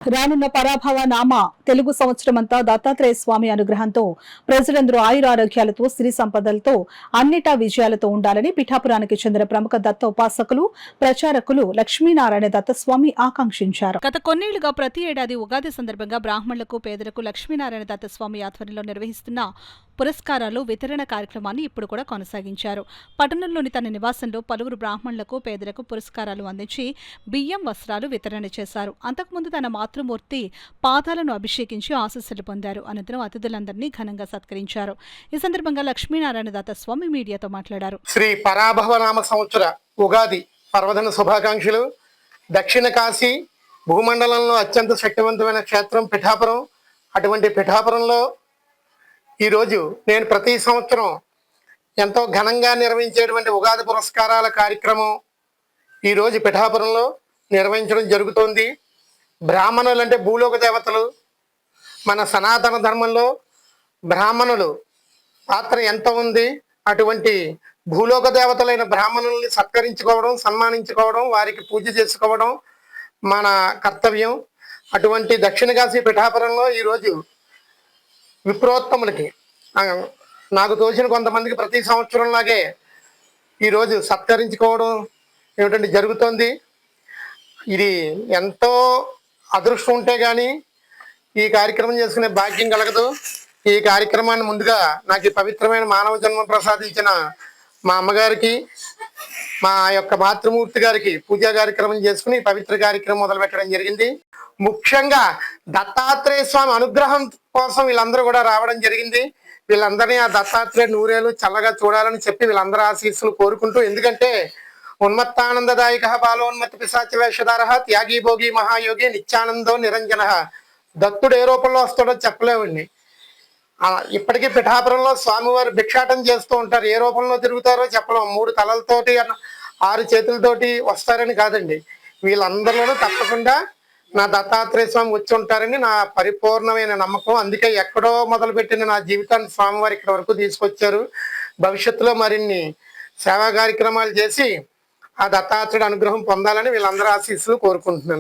రానున్న పరాభవ నామ తెలుగు సంవత్సరమంతా దత్తాత్రేయ స్వామి అనుగ్రహంతో ప్రజలందరూ ఆయురారోగ్యాలతో సిరి సంపదలతో అన్నిటా విజయాలతో ఉండాలని పిఠాపురానికి చెందిన ప్రముఖ దత్త ఉపాసకులు ప్రచారకులు లక్ష్మీనారాయణ దత్తస్వామి ఆకాంక్షించారు. గత కొన్నేళ్లుగా ప్రతి ఏడాది ఉగాది సందర్భంగా బ్రాహ్మణులకు పేదలకు లక్ష్మీనారాయణ దత్తస్వామి ఆధ్వర్యంలో నిర్వహిస్తున్న పురస్కారాలు వితరణ కార్యక్రమాన్ని ఇప్పుడు కూడా కొనసాగించారు. పట్టణంలోని తన నివాసంలో పలువురు బ్రాహ్మణులకు పేదలకు పురస్కారాలు అందించి బియ్యం వస్త్రాలు వితరణ చేశారు. అంతకుముందు తన మాతృమూర్తి పాదాలను అభిషేకించి ఆశీస్సులు పొందారు. అనంతరం అతిథులందరినీ ఘనంగా సత్కరించారు. ఈ సందర్భంగా లక్ష్మీనారాయణ దత్తస్వామి మీడియాతో మాట్లాడారు. శ్రీ పరాభవనామ సంవత్సర ఉగాది పర్వదిన శుభాకాంక్షలు. దక్షిణ కాశీ భూమండలంలో అత్యంత శక్తివంతమైన క్షేత్రం పిఠాపురం. అటువంటి పిఠాపురంలో ఈరోజు నేను ప్రతి సంవత్సరం ఎంతో ఘనంగా నిర్వహించేటువంటి ఉగాది పురస్కారాల కార్యక్రమం ఈరోజు పిఠాపురంలో నిర్వహించడం జరుగుతోంది. బ్రాహ్మణులు అంటే భూలోక దేవతలు. మన సనాతన ధర్మంలో బ్రాహ్మణులు పాత్ర ఎంత ఉంది. అటువంటి భూలోక దేవతలైన బ్రాహ్మణుల్ని సత్కరించుకోవడం, సన్మానించుకోవడం, వారికి పూజ చేసుకోవడం మన కర్తవ్యం. అటువంటి దక్షిణ కాశీ పిఠాపురంలో ఈరోజు విప్రోత్తములకి నాకు తోచిన కొంతమందికి ప్రతి సంవత్సరంలాగే ఈరోజు సత్కరించుకోవడం ఏమిటంటే జరుగుతోంది. ఇది ఎంతో అదృష్టం ఉంటే కానీ ఈ కార్యక్రమం చేసుకునే భాగ్యం కలగదు. ఈ కార్యక్రమాన్ని ముందుగా నాకు ఈ పవిత్రమైన మానవ జన్మ ప్రసాదించిన మా అమ్మగారికి, మా యొక్క మాతృమూర్తి గారికి పూజా కార్యక్రమం చేసుకుని పవిత్ర కార్యక్రమం మొదలుపెట్టడం జరిగింది. ముఖ్యంగా దత్తాత్రేయ స్వామి అనుగ్రహం కోసం వీళ్ళందరూ కూడా రావడం జరిగింది. వీళ్ళందరినీ ఆ దత్తాత్రేయ నూరేలు చల్లగా చూడాలని చెప్పి వీళ్ళందరూ ఆశీస్సులు కోరుకుంటూ, ఎందుకంటే ఉన్మత్తానందదాయక బాలోన్మత్త పిశాచ వేషధార త్యాగీ భోగి మహాయోగి నిత్యానందో నిరంజన. దత్తుడు ఏ రూపంలో వస్తాడో చెప్పలేవండి. ఇప్పటికీ పిఠాపురంలో స్వామివారు భిక్షాటం చేస్తూ ఉంటారు. ఏ రూపంలో తిరుగుతారో చెప్పలేం. 3 తలలతోటి 6 చేతులతోటి వస్తారని కాదండి. వీళ్ళందరిలోనూ తప్పకుండా నా దత్తాత్రేయ స్వామి వచ్చి ఉంటారని నా పరిపూర్ణమైన నమ్మకం. అందుకే ఎక్కడో మొదలుపెట్టిన నా జీవితాన్ని స్వామివారు ఇక్కడ వరకు తీసుకొచ్చారు. భవిష్యత్తులో మరిన్ని సేవా కార్యక్రమాలు చేసి ఆ దత్తాత్రేయుడు అనుగ్రహం పొందాలని వీళ్ళందరూ ఆశీస్సులు కోరుకుంటున్నాను.